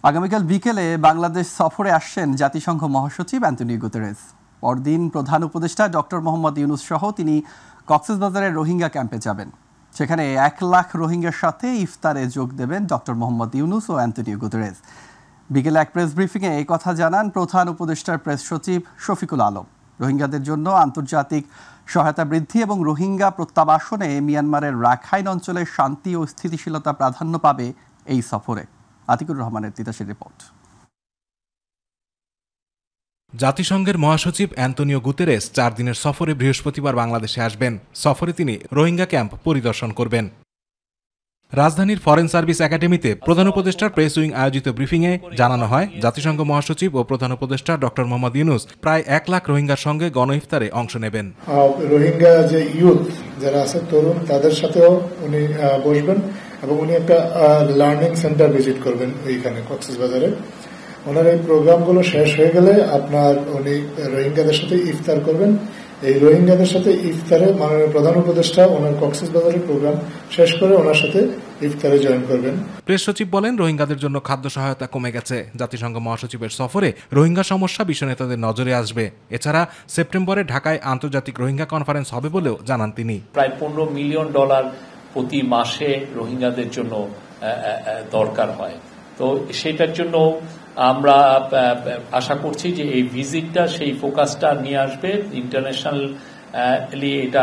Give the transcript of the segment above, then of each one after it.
আগামীকাল বিকেলে বাংলাদেশ সফরে আসছেন জাতিসংঘ মহাসচিব অ্যান্টনিও গুতেরেস। পরদিন প্রধান উপদেষ্টা ডক্টর মোহাম্মদ ইউনূস সহ তিনি কক্সবাজারের রোহিঙ্গা ক্যাম্পে যাবেন। সেখানে 1 লাখ রোহিঙ্গার সাথে ইফতারে যোগ দেবেন ডক্টর মোহাম্মদ ইউনূস ও অ্যান্টনিও গুতেরেস। বিকেলে এক প্রেস ব্রিফিংয়ে এই কথা জানান প্রধান উপদেষ্টার প্রেস সচিব শফিকুল আলম। রোহিঙ্গাদের জন্য আন্তর্জাতিক সহায়তা বৃদ্ধি এবং রোহিঙ্গা প্রত্যাবাসনে মিয়ানমারের রাখাইন অঞ্চলে শান্তি ও স্থিতিশীলতা প্রাধান্য পাবে এই সফরে। আতিকুর রহমানের তিতাসের রিপোর্ট। জাতিসংঘের মহাসচিব অ্যান্টনিও গুতেরেস 4 দিনের সফরে বৃহস্পতিবার বাংলাদেশে আসবেন। সফরে তিনি রোহিঙ্গা ক্যাম্প পরিদর্শন করবেন। রাজধানীর ফরেন সার্ভিস একাডেমিতে প্রধান উপদেষ্টার প্রেস উইং আয়োজিত ব্রিফিংয়ে জানানো হয়, জাতিসংঘ মহাসচিব ও প্রধান উপদেষ্টা ডক্টর মোহাম্মদ ইউনূস প্রায় 1 লাখ রোহিঙ্গার সঙ্গে গণইফতারে অংশ নেবেন। রোহিঙ্গা যে ইউথ যারা আছে তরুণ, তাদের সাথেও উনি বসবেন এবং উনি একটা লার্নিং সেন্টার ভিজিট করবেন ওইখানে কক্সবাজারে। ওনার এই প্রোগ্রামগুলো শেষ হয়ে গেলে উনি রোহিঙ্গাদের সাথে ইফতার করবেন। এই রোহিঙ্গাদের সাথে ইফতারে মাননীয় প্রধান উপদেষ্টা ওনার কক্সবাজারের প্রোগ্রাম শেষ করে ওনার সাথে ইফতারে জয়েন করবেন। প্রেস সচিব বলেন, রোহিঙ্গাদের জন্য খাদ্য সহায়তা কমে গেছে। জাতিসংঘ মহাসচিবের সফরে রোহিঙ্গা সমস্যা বিশ্ব নেতাদের নজরে আসবে। এছাড়া সেপ্টেম্বরে ঢাকায় আন্তর্জাতিক রোহিঙ্গা কনফারেন্স হবে বলেও জানান তিনি। প্রায় $15 মিলিয়ন প্রতি মাসে রোহিঙ্গাদের জন্য দরকার হয়। তো সেটার জন্য আমরা আশা করছি যে এই ভিজিটটা সেই ফোকাসটা নিয়ে আসবে। ইন্টারন্যাশনালি এটা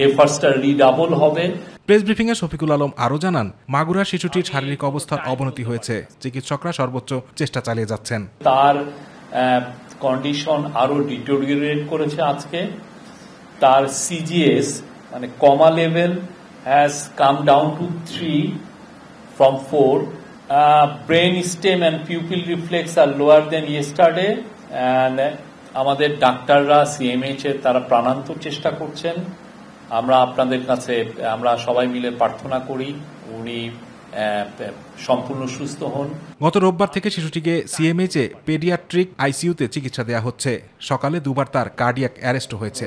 এফার্টসটা রিডাবল হবে। প্রেস ব্রিফিংয়ে শফিকুল আলম আরও জানান, মাগুরা শিশুটির শারীরিক অবস্থার অবনতি হয়েছে। চিকিৎসকরা সর্বোচ্চ চেষ্টা চালিয়ে যাচ্ছেন। তার কন্ডিশন আরো ডিটোরিয়েট করেছে আজকে। তার সিজিএস মানে কমা level has come down to 3 from 4. Brain stem and pupil reflex are lower than yesterday, and আমাদের ডাক্তাররা সিএমএইচ এর তারা প্রাণান্তর চেষ্টা করছেন। আমরা আপনাদের কাছে আমরা সবাই মিলে প্রার্থনা করি উনি সম্পূর্ণ সুস্থ হন। গত রোববার থেকে শিশুটিকে সিএমএইচ এ পেডিয়াট্রিক আইসিইউতে চিকিৎসা দেওয়া হচ্ছে। সকালে 2 বার তার কার্ডিয়াক অ্যারেস্ট হয়েছে।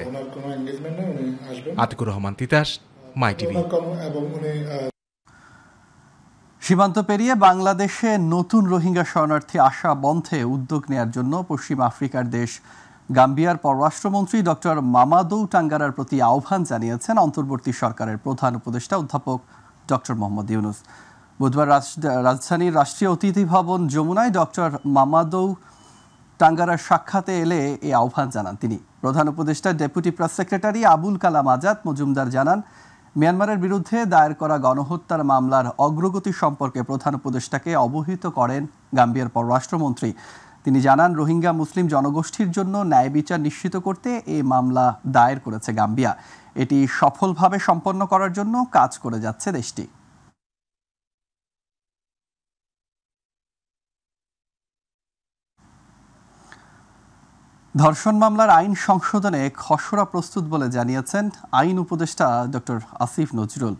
আতিকুর রহমান, তিতাস, মাই টিভি। সীমান্ত পেরিয়ে বাংলাদেশে নতুন রোহিঙ্গা শরণার্থী আসা বন্ধে উদ্যোগ নেয়ার জন্য পশ্চিম আফ্রিকার দেশ গাম্বিয়ার পররাষ্ট্রমন্ত্রী ডক্টর মামাদৌ টাঙ্গারার প্রতি আহ্বান জানিয়েছেন অন্তর্বর্তী সরকারের প্রধান উপদেষ্টা অধ্যাপক ডক্টর মোহাম্মদ ইউনূস। বুধবার রাজধানীর রাষ্ট্রীয় অতিথি ভবন যমুনায় ডক্টর মামাদৌ টাঙ্গারার সাক্ষাতে এলে এই আহ্বান জানান তিনি। প্রধান উপদেষ্টা deputy press secretary Abul Kalam Azad Majumdar জানান, মিয়ানমারের বিরুদ্ধে দায়ের করা গণহত্যার মামলার অগ্রগতি সম্পর্কে প্রধান উপদেষ্টাকে অবহিত করেন গাম্বিয়ার পররাষ্ট্রমন্ত্রী। তিনি জানান, রোহিঙ্গা মুসলিম জনগোষ্ঠীর জন্য ন্যায় বিচার নিশ্চিত করতে এই মামলা দায়ের করেছে গাম্বিয়া। এটি সফলভাবে সম্পন্ন করার জন্য কাজ করে যাচ্ছে দেশটি। ধর্ষণ মামলার আইন সংশোধনে খসড়া প্রস্তুত বলে জানিয়েছেন আইন উপদেষ্টা ডক্টর আসিফ নজরুল।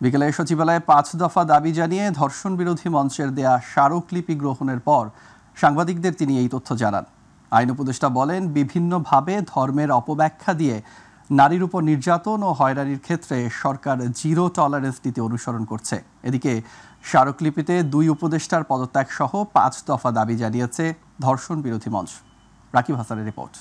বিকেলে সচিবালয়ে 5 দফা দাবি জানিয়ে ধর্ষণ বিরোধী মঞ্চের দেয়া স্মারকলিপি গ্রহণের পর সাংবাদিকদের তিনি এই তথ্য জানান। আইন উপদেষ্টা বলেন, বিভিন্নভাবে ধর্মের অপব্যাখ্যা দিয়ে নারীর উপর নির্যাতন ও হয়রানির ক্ষেত্রে সরকার 0 টলারেন্স নীতি অনুসরণ করছে। এদিকে স্মারকলিপিতে 2 উপদেষ্টার পদত্যাগ সহ 5 দফা দাবি জানিয়েছে ধর্ষণ বিরোধী মঞ্চ। রাকিব হাসানের রিপোর্ট।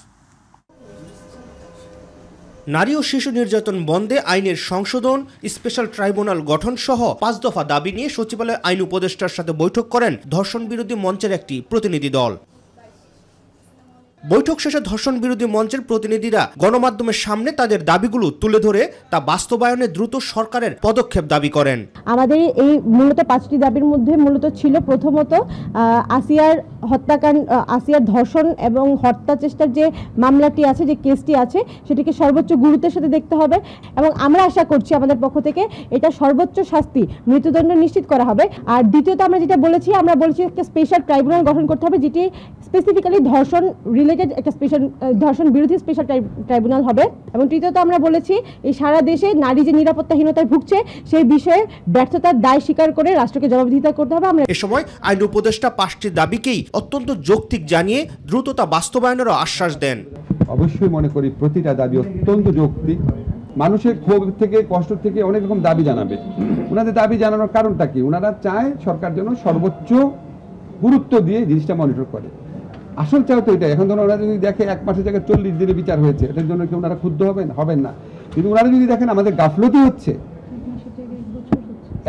নারী ও শিশু নির্যাতন বন্ধে আইনের সংশোধন, স্পেশাল ট্রাইব্যুনাল গঠন সহ 5 দফা দাবি নিয়ে সচিবালয়ে আইন উপদেষ্টার সাথে বৈঠক করেন ধর্ষণ বিরোধী মঞ্চের একটি প্রতিনিধি দল। বৈঠক শেষে ধর্ষণ বিরোধী মঞ্চের প্রতিনিধিরা গণমাধ্যমের সামনে তাদের দাবিগুলো তুলে ধরে তা বাস্তবায়নে দ্রুত সরকারের পদক্ষেপ দাবি করেন। আমাদের এই মূলত 5টি দাবির মধ্যে মূলত ছিল, প্রথমত আসিয়ার ধর্ষণ এবং হত্যা চেষ্টার যে মামলাটি আছে, যে কেসটি আছে, সেটিকে সর্বোচ্চ গুরুত্বের সাথে দেখতে হবে এবং আমরা আশা করছি আমাদের পক্ষ থেকে এটা সর্বোচ্চ শাস্তি, মৃত্যুদণ্ড নিশ্চিত করা হবে। আর দ্বিতীয়ত আমরা যেটা বলেছি, আমরা বলেছি একটা স্পেশাল ট্রাইব্যুনাল গঠন করতে হবে, যেটি স্পেসিফিক্যালি ধর্ষণ রিলেটেড একটা স্পেশাল ধর্ষণ বিরোধী স্পেশাল ট্রাইব্যুনাল হবে। এবং তৃতীয়ত আমরা বলেছি, এই সারা দেশে নারী যে নিরাপত্তাহীনতায় ভুগছে সেই বিষয়ে ব্যর্থতার দায় স্বীকার করে রাষ্ট্রকে জবাবদিহিতা করতে হবে। আমরা এ সময় আইন উপদেষ্টা 5টি দাবিকেই অত্যন্ত যৌক্তিক জানিয়ে দ্রুততা বাস্তবায়নেরও আশ্বাস দেন। অবশ্যই মনে করি প্রতিটা দাবি অত্যন্ত যৌক্তিক মানুষের ক্ষোভ থেকে কষ্ট থেকে অনেক রকম দাবি জানাবে। ওনাদের দাবি জানানোর কারণটা কি? ওনারা চায় সরকার যেন সর্বোচ্চ গুরুত্ব দিয়ে জিনিসটা মনিটর করে। আসল চাও তো এটা। এখন ধরুন ওরা যদি দেখে 1 মাসের জায়গায় 40 দিনে বিচার হয়েছে, এটার জন্য কি ওনারা ক্ষুব্ধ হবেন না। কিন্তু ওনারা যদি দেখেন আমাদের গাফলতি হচ্ছে,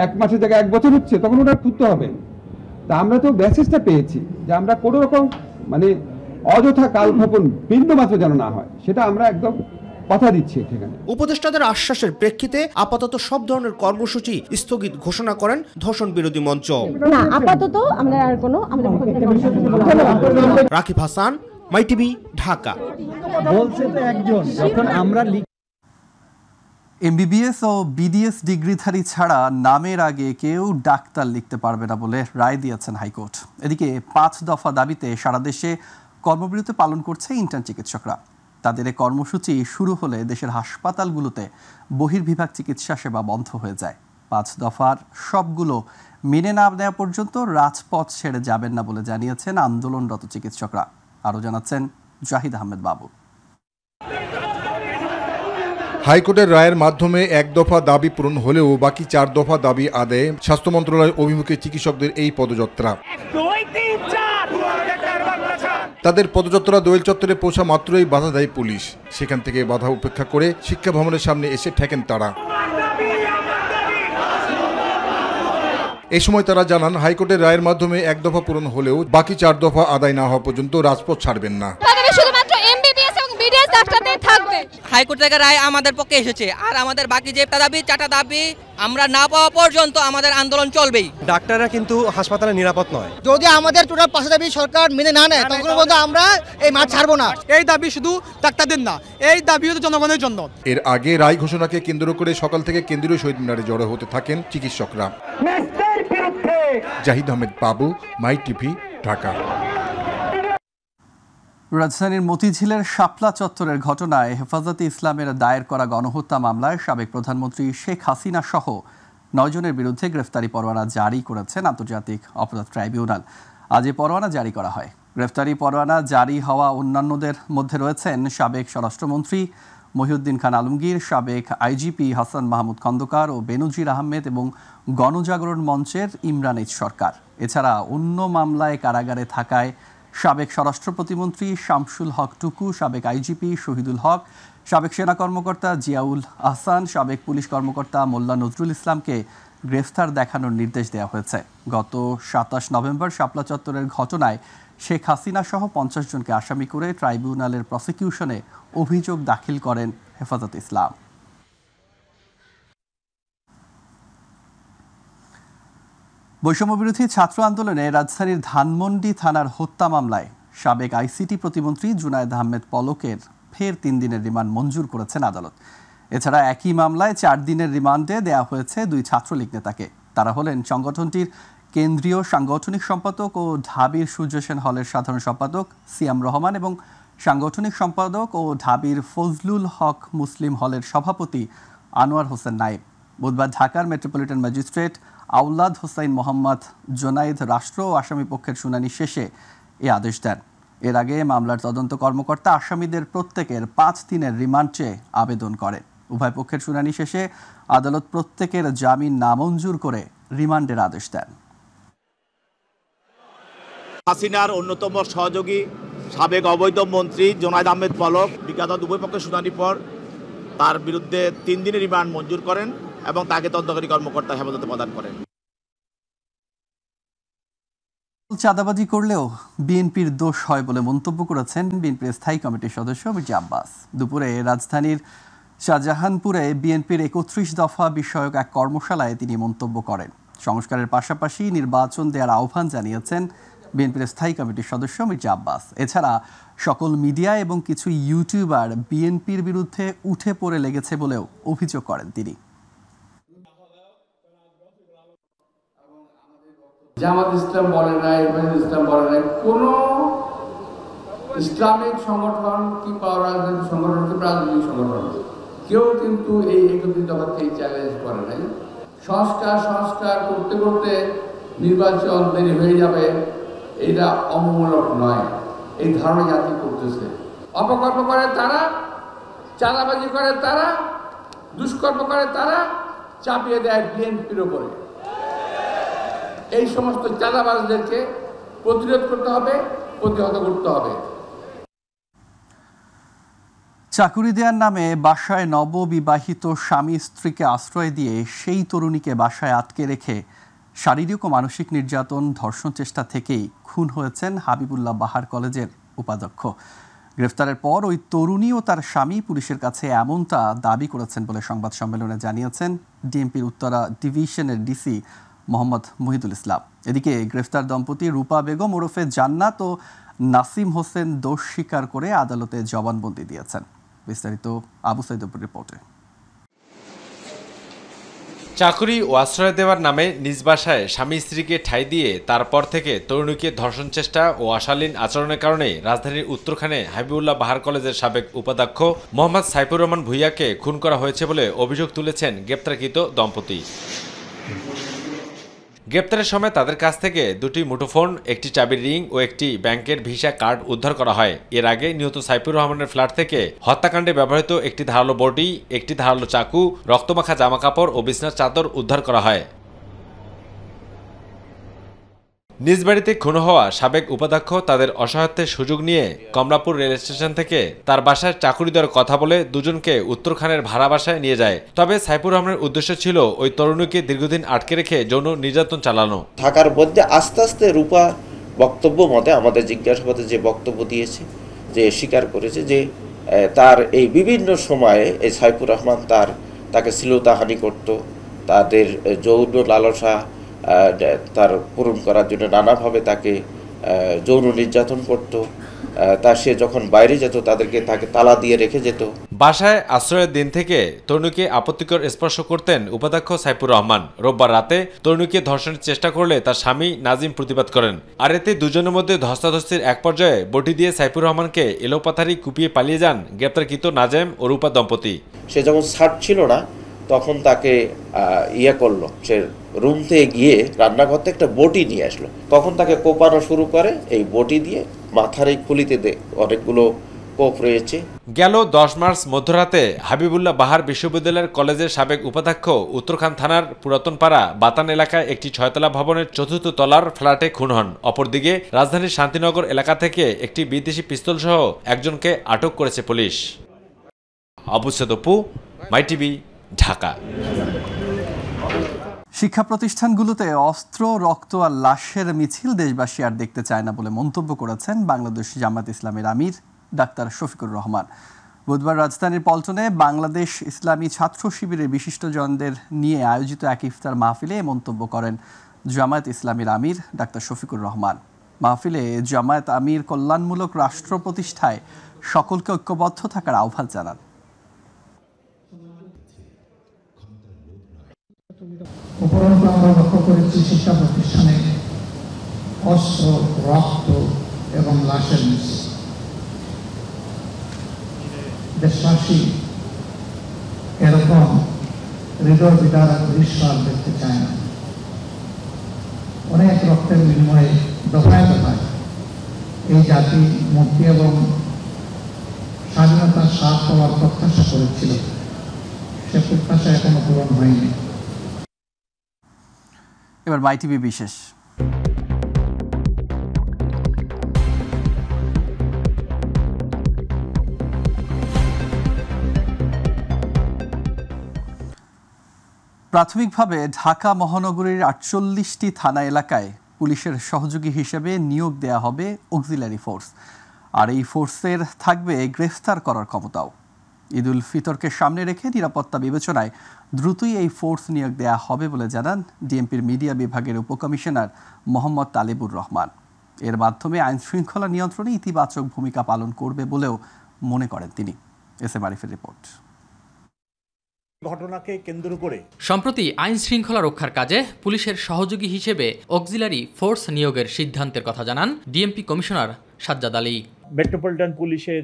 1 মাসের জায়গায় 1 বছর হচ্ছে, তখন ওনারা ক্ষুব্ধ হবেন। তা আমরা তো মেসেজটা পেয়েছি যে আমরা কোনো রকম মানে অযথা কালক্ষেপণ বিন্দু মাত্র যেন না হয়, সেটা আমরা একদম কথা দিচ্ছি এখানে। উপদেষ্টাদের আশ্বাসের প্রেক্ষিতে আপাতত সব ধরনের কর্মসূচি স্থগিত ঘোষণা করেন ধর্ষণ বিরোধী মঞ্চ। না, আপাতত আমরা আর কোনো রাকিব হাসান, মাই টিভি, ঢাকা। বলছে তো একজন, যখন আমরা এমবিবিএস ও বিডিএস ডিগ্রিধারী ছাড়া নামের আগে কেউ ডাক্তার লিখতে পারবে না বলে রায় দিয়েছেন হাইকোর্ট। এদিকে 5 দফা দাবিতে সারা দেশে কর্মবিরতি পালন করছে ইন্টার্ন চিকিৎসকরা। তাদের এই কর্মসূচি শুরু হলে দেশের হাসপাতালগুলোতে বহির্বিভাগ চিকিৎসা সেবা বন্ধ হয়ে যায়। 5 দফার সবগুলো মেনে না নেওয়া পর্যন্ত রাজপথ ছেড়ে যাবেন না বলে জানিয়েছেন আন্দোলনরত চিকিৎসকরা। আরও জানাচ্ছেন জাহিদ আহমেদ বাবু। হাইকোর্টের রায়ের মাধ্যমে 1 দফা দাবি পূরণ হলেও বাকি 4 দফা দাবি আদায়ে স্বাস্থ্য মন্ত্রণালয় অভিমুখে চিকিৎসকদের এই পদযাত্রা। তাদের পদযাত্রা দোয়েল চত্বরে পৌঁছা মাত্রই বাধা দেয় পুলিশ। সেখান থেকে বাধা উপেক্ষা করে শিক্ষা ভবনের সামনে এসে ঠেকেন তারা। এই সময় তারা জানান, হাইকোর্টের রায়ের মাধ্যমে 1 দফা পূরণ হলেও বাকি 4 দফা আদায় না হওয়া পর্যন্ত রাজপথ ছাড়বেন না। শুধুমাত্র এমবিবিএস এবং বিডিএস ডাক্তারদের থাকবে। হাইকোর্ট থেকে রায় আমাদের পক্ষে এসেছে, আর আমাদের বাকি যে দাবি 4টা দাবি আমরা না পাওয়া পর্যন্ত আমাদের আন্দোলন চলবেই। ডাক্তাররা কিন্তু হাসপাতালে নিরাপদ নয়। যদি আমাদের টোটাল 5 দাবি সরকার মেনে না নেয়, তখন পর্যন্ত আমরা এই মাঠ ছাড়বো না। এই দাবি শুধু ডাক্তারদের না, এই দাবিও তো জনগণের জন্য। এর আগে রায় ঘোষণাকে কেন্দ্র করে সকাল থেকে কেন্দ্রীয় শহীদ মিনারে জড়ো হতে থাকেন চিকিৎসকরা। জাহিদ আহমেদ বাবু, মাই টিভি, ঢাকা। রাজধানীর মতিঝিলের শাপলা চত্বরের ঘটনায় হেফাজতে ইসলামের দায়ের করা গণহত্যা মামলায় সাবেক প্রধানমন্ত্রী শেখ হাসিনা সহ 9 জনের বিরুদ্ধে গ্রেফতারি পরোয়ানা জারি করেছেন আন্তর্জাতিক অপরাধ ট্রাইব্যুনাল। আজ এই পরোয়ানা জারি করা হয়। গ্রেফতারি পরোয়ানা জারি হওয়া অন্যান্যদের মধ্যে রয়েছেন সাবেক স্বরাষ্ট্রমন্ত্রী মহিউদ্দিন খান আলমগীর, সাবেক আইজিপি হাসান মাহমুদ খন্দকার ও বেনজির আহমেদ এবং গণজাগরণ মঞ্চের ইমরান এইচ সরকার। এছাড়া অন্য মামলায় কারাগারে থাকায় সাবেক স্বরাষ্ট্র প্রতিমন্ত্রী শামসুল হক টুকু, সাবেক আইজিপি শহীদুল হক, সাবেক সেনা কর্মকর্তা জিয়াউল আহসান, সাবেক পুলিশ কর্মকর্তা মোল্লা নজরুল ইসলামকে গ্রেফতার দেখানোর নির্দেশ দেওয়া হয়েছে। গত 27 নভেম্বর শাপলা চত্বরের ঘটনায় শেখ হাসিনা সহ 50 জনকে আসামি করে ট্রাইব্যুনালের প্রসিকিউশনে অভিযোগ দাখিল করেন হেফাজতে ইসলাম। বৈষম্যবিরোধী ছাত্র আন্দোলনে রাজধানীর ধানমন্ডি থানার হত্যা মামলায় সাবেক আইসিটি প্রতিমন্ত্রী জুনায়েদ আহমেদ পলকের ফের 3 দিনের রিমান্ড মঞ্জুর করেছেন আদালত। এছাড়া একই মামলায় 4 দিনের রিমান্ডে দেওয়া হয়েছে 2 ছাত্রলীগ নেতাকে। তারা হলেন সংগঠনটির কেন্দ্রীয় সাংগঠনিক সম্পাদক ও ঢাবির সূর্য সেন হলের সাধারণ সম্পাদক সিয়াম রহমান এবং সাংগঠনিক সম্পাদক ও ঢাবির ফজলুল হক মুসলিম হলের সভাপতি আনোয়ার হোসেন নায়েব। বুধবার ঢাকার মেট্রোপলিটন ম্যাজিস্ট্রেট আউলাদ হোসাইন মোহাম্মদ জোনাইদ রাষ্ট্র ও আসামি পক্ষের শুনানি শেষে এ আদেশ দেন। এর আগে মামলার তদন্ত কর্মকর্তা আসামিদের প্রত্যেকের 5 দিনের রিমান্ড চেয়ে আবেদন করেন। উভয় পক্ষের শুনানি শেষে আদালত প্রত্যেকের জামিন নামঞ্জুর করে রিমান্ডের আদেশ দেন। হাসিনার অন্যতম সহযোগী সাবেক অবৈধ মন্ত্রী জোনায়েদ আহমেদ পলক বিগত উভয় পক্ষের শুনানির পর তার বিরুদ্ধে 3 দিনের রিমান্ড মঞ্জুর করেন এবং তাকে তদন্তকারী কর্মকর্তা হেফাজতে প্রদান করেন। চাঁদাবাজি করলেও বিএনপির দোষ হয় বলে মন্তব্য করেছেন বিএনপির স্থায়ী কমিটির সদস্য মির্জা আব্বাস। দুপুরে রাজধানীর শাহজাহানপুরে বিএনপির 31 দফা বিষয়ক এক কর্মশালায় তিনি মন্তব্য করেন। সংস্কারের পাশাপাশি নির্বাচন দেওয়ার আহ্বান জানিয়েছেন বিএনপির স্থায়ী কমিটির সদস্য মির্জা আব্বাস। এছাড়া সকল মিডিয়া এবং কিছু ইউটিউবার বিএনপির বিরুদ্ধে উঠে পড়ে লেগেছে বলেও অভিযোগ করেন তিনি। জামাত ইসলাম বলে নাই, ইসলাম বলে নাই, কোন ইসলামিক সংগঠন কিংবা রাজনৈতিক সংগঠন কিংবা রাজনৈতিক সংগঠন কেউ কিন্তু এই 31 দফাকে চ্যালেঞ্জ করে নাই। সংস্কার করতে করতে নির্বাচন দেরি হয়ে যাবে, এটা অমূলক নয়, এই ধারণা জাতি করতেছে। অপকর্ম করে তারা, চাঁদাবাজি করে তারা, দুষ্কর্ম করে তারা চাপিয়ে দেয় বিএনপির উপরে। এই সমস্ত চাঁদাবাজদেরকে প্রতিরোধ করতে হবে, প্রতিহত করতে হবে। চাকুরি দেওয়ার নামে বাসায় নববিবাহিত স্বামী স্ত্রীকে আশ্রয় দিয়ে সেই তরুণীকে বাসায় আটকে রেখে শারীরিক ও মানসিক নির্যাতন, ধর্ষণ চেষ্টা থেকেই খুন হয়েছেন হাবিবুল্লাহ বাহার কলেজের উপাধ্যক্ষ। গ্রেফতারের পর ওই তরুণী ও তার স্বামী পুলিশের কাছে এমনটা দাবি করেছেন বলে সংবাদ সম্মেলনে জানিয়েছেন ডিএমপির উত্তরা ডিভিশনের ডিসি মোহাম্মদ মুহিদুল ইসলাম। এদিকে গ্রেফতার দম্পতি রূপা বেগম ওরফে জান্নাত ও নাসিম হোসেন দোষ স্বীকার করে আদালতে জবানবন্দি দিয়েছেন। বিস্তারিত আবু সাইদুর রিপোর্টে। চাকরি ও আশ্রয় দেওয়ার নামে নিজ বাসায় স্বামী স্ত্রীকে ঠাঁই দিয়ে তারপর থেকে তরুণীকে ধর্ষণ চেষ্টা ও অশালীন আচরণের কারণে রাজধানীর উত্তরখানে হাবিবুল্লাহ বাহার কলেজের সাবেক উপাধ্যক্ষ মোহাম্মদ সাইফুর রহমান ভূঁইয়াকে খুন করা হয়েছে বলে অভিযোগ তুলেছেন গ্রেপ্তারকৃত দম্পতি। গ্রেপ্তারের সময় তাদের কাছ থেকে দুটি মুঠোফোন, একটি চাবির রিং ও একটি ব্যাংকের ভিসা কার্ড উদ্ধার করা হয়। এর আগে নিহত সাইফুর রহমানের ফ্ল্যাট থেকে হত্যাকাণ্ডে ব্যবহৃত একটি ধারালো বডি, একটি ধারালো চাকু, রক্তমাখা জামাকাপড় ও বিছনার চাদর উদ্ধার করা হয়। নিজ বাড়িতে খুন হওয়া সাবেক উপাধ্যক্ষ তাদের অসহায়ত্বের সুযোগ নিয়ে কমলাপুর রেল স্টেশন থেকে তার বাসায় চাকুরি দেওয়ার কথা বলে দুজনকে উত্তরখানের ভাড়া বাসায় নিয়ে যায়। তবে সাইফুর রহমানের উদ্দেশ্য ছিল ওই তরুণীকে দীর্ঘদিন আটকে রেখে যৌন নির্যাতন চালানো। ঢাকার মধ্যে আস্তে আস্তে রূপা বক্তব্য মতে আমাদের জিজ্ঞাসাবাদে যে বক্তব্য দিয়েছে, যে স্বীকার করেছে যে তার এই বিভিন্ন সময়ে এই সাইফুর রহমান তাকে শ্লীলতাহানি করত, তাদের যৌন লালসা তার পূরণ করার জন্য নানাভাবে তাকে যৌন নির্যাতন করত। সে যখন বাইরে যেত তাকে তালা দিয়ে রেখে যেত। বাসায় আশ্রয়ের দিন থেকে তরুণীকে আপত্তিকর স্পর্শ করতেন উপাধ্যক্ষ সাইফুর রহমান। রোববার রাতে তরুণীকে ধর্ষণের চেষ্টা করলে তার স্বামী নাজিম প্রতিবাদ করেন। আর এতে দুজনের মধ্যে ধস্তাধস্তির এক পর্যায়ে বটি দিয়ে সাইফুর রহমানকে এলোপাথারি কুপিয়ে পালিয়ে যান গ্রেপ্তারকৃত নাজেম ও রূপা দম্পতি। সে যখন ছাড়ছিল না তখন তাকে করলো, সে রুম থেকে গিয়ে রান্নাঘর থেকে একটা বটি নিয়ে আসলো। তখন তাকে কোপানো শুরু করে। এই বটি দিয়ে মাথার এই খুলিতে অনেকগুলো কোপ রয়েছে। গেল 10 মার্চ মধ্যরাতে হাবিবুল্লাহ বাহার বিশ্ববিদ্যালয়ের কলেজের সাবেক উপাধ্যক্ষ উত্তরখান থানার পুরাতনপাড়া বাতান এলাকায় একটি 6তলা ভবনের 4র্থ তলার ফ্ল্যাটে খুন হন। অপরদিকে রাজধানীর শান্তিনগর এলাকা থেকে একটি বিদেশি পিস্তল সহ একজনকে আটক করেছে পুলিশ। আবু সাইদুর, মাই টিভি, ঢাকা। শিক্ষা প্রতিষ্ঠানগুলোতে অস্ত্র, রক্ত আর লাশের মিছিল দেশবাসী আর দেখতে চায় না বলে মন্তব্য করেছেন বাংলাদেশ জামায়াত ইসলামীর আমির ডাক্তার শফিকুর রহমান। বুধবার রাজধানীর পল্টনে বাংলাদেশ ইসলামী ছাত্র শিবিরের বিশিষ্টজনদের নিয়ে আয়োজিত এক ইফতার মাহফিলে মন্তব্য করেন জামায়াত ইসলামীর আমির ডাক্তার শফিকুর রহমান। মাহফিলে জামায়াত আমির কল্যাণমূলক রাষ্ট্র প্রতিষ্ঠায় সকলকে ঐক্যবদ্ধ থাকার আহ্বান জানান। উপরন্তু আমরা লক্ষ্য করেছি শিক্ষা প্রতিষ্ঠানে অস্ত্র, রক্ত এবং লাশের মিছিল। দেশবাসী এরকম হৃদয় বিদারক দৃশ্য আর দেখতে চায় না। অনেক রক্তের বিনিময়ে দফায় দফায় এই জাতি মুক্তি এবং স্বাধীনতার স্বাদ পাওয়ার প্রত্যাশা করেছিল, সে প্রত্যাশা এখনো পূরণ হয়নি। এবার মাই টিভি বিশেষ। প্রাথমিকভাবে ঢাকা মহানগরীর 48টি থানা এলাকায় পুলিশের সহযোগী হিসেবে নিয়োগ দেয়া হবে অক্সিলারি ফোর্স। আর এই ফোর্সের থাকবে গ্রেফতার করার ক্ষমতাও। ঈদ উল ফিতরকে সামনে রেখে নিরাপত্তা বিবেচনায় দ্রুতই এই ফোর্স নিয়োগ দেয়া হবে বলে জানান ডিএমপির মিডিয়া বিভাগের উপকমিশনার মোহাম্মদ তালেবুর রহমান। এর মাধ্যমে আইন শৃঙ্খলা নিয়ন্ত্রণে ইতিবাচক ভূমিকা পালন করবে বলেও মনে করেন তিনি। এস এম আরিফের রিপোর্ট। ঘটনাকে কেন্দ্র করে সম্প্রতি আইন শৃঙ্খলা রক্ষার কাজে পুলিশের সহযোগী হিসেবে অক্সিলারি ফোর্স নিয়োগের সিদ্ধান্তের কথা জানান DMP commissioner Sajjad Ali. Metropolitan পুলিশের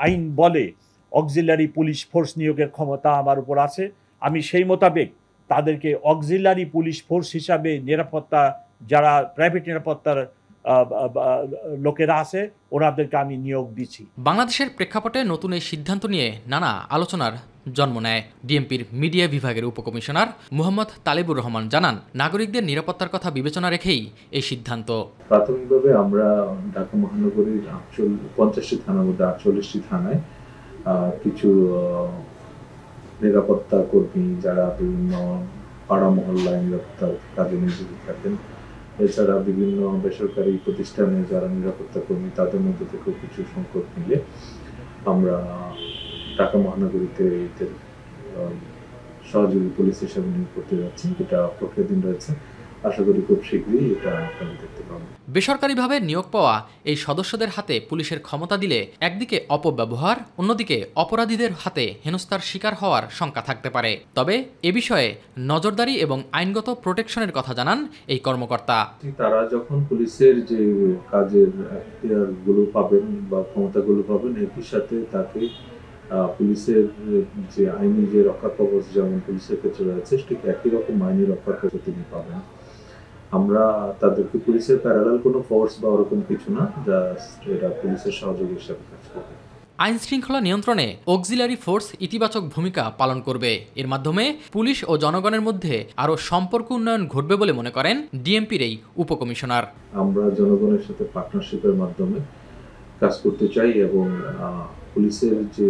আইন বলে অক্সিলারি পুলিশ ফোর্স নিয়োগের ক্ষমতা আমার উপর আছে। আমি সেই মোতাবেক তাদেরকে অক্সিলারি পুলিশ ফোর্স হিসাবে নিরাপত্তা, যারা প্রাইভেট নিরাপত্তার লোকেরা আছে ওনাদেরকে আমি নিয়োগ দিচ্ছি। বাংলাদেশের প্রেক্ষাপটে নতুন এই সিদ্ধান্ত নিয়ে নানা আলোচনার জন্ম নেয়। ডিএমপির মিডিয়া বিভাগের উপকমিশনার মোহাম্মদ তালেবুর রহমান জানান, নাগরিকদের নিরাপত্তার কথা বিবেচনা রেখেই এই সিদ্ধান্ত। প্রাথমিকভাবে আমরা ঢাকা মহানগরীর 50টি থানার মধ্যে 48টি থানায় কিছু নিরাপত্তা কর্মী যারা বিভিন্ন পাড়া মহল্লায় নিরাপত্তার কাজে নিয়োজিত থাকেন, এছাড়া বিভিন্ন বেসরকারি প্রতিষ্ঠানে যারা নিরাপত্তা কর্মী তাদের মধ্যে থেকেও কিছু সংখ্যক মিলে আমরা ঢাকা মহানগরীতে এদের সহযোগী পুলিশ হিসেবে নিয়োগ করতে যাচ্ছি। এটা প্রক্রিয়াধীন রয়েছে, আশা করি খুব শীঘ্রই এটা আপনারা দেখতে পাবেন। বেসরকারিভাবে নিয়োগ পাওয়া এই সদস্যদের হাতে পুলিশের ক্ষমতা দিলে একদিকে অপব্যবহার, অন্যদিকে অপরাধীদের হাতে হেনস্থার শিকার হওয়ার শঙ্কা থাকতে পারে। তবে এ বিষয়ে নজরদারি এবং আইনগত প্রোটেকশনের কথা জানান এই কর্মকর্তা। তারা যখন পুলিশের যে কাজের এখতিয়ারগুলো পাবেন বা ক্ষমতাগুলো পাবেন, একই সাথে তাকে পুলিশের যে আইনি যে রক্ষা কবচ যেমন পুলিশের ক্ষেত্রে রয়েছে, ঠিক একই রকম আইনি রক্ষা কবচ তিনি পাবেন। আমরা তাদেরকে পুলিশের প্যারালাল কোনো ফোর্স বা ওরকম কিছু না, যা এরা পুলিশের সহযোগী হিসেবে কাজ করবে। আইন শৃঙ্খলা নিয়ন্ত্রণে অক্সিলারি ফোর্স ইতিবাচক ভূমিকা পালন করবে। এর মাধ্যমে পুলিশ ও জনগণের মধ্যে আরও সম্পর্ক উন্নয়ন ঘটবে বলে মনে করেন ডিএমপির এই উপকমিশনার। আমরা জনগণের সাথে পার্টনারশিপের মাধ্যমে কাজ করতে চাই এবং পুলিশের যে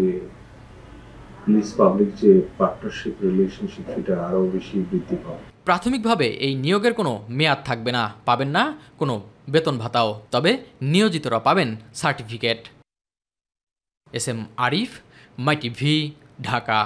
পুলিশ পাবলিক যে পার্টনারশিপ রিলেশনশিপ সেটা আরও বেশি বৃদ্ধি পাবে। প্রাথমিকভাবে এই নিয়োগের কোনো মেয়াদ থাকবে না, পাবেন না কোনো বেতন ভাতাও, তবে নিয়োজিতরা পাবেন সার্টিফিকেট। এস এম আরিফ, মাই টিভি, ঢাকা।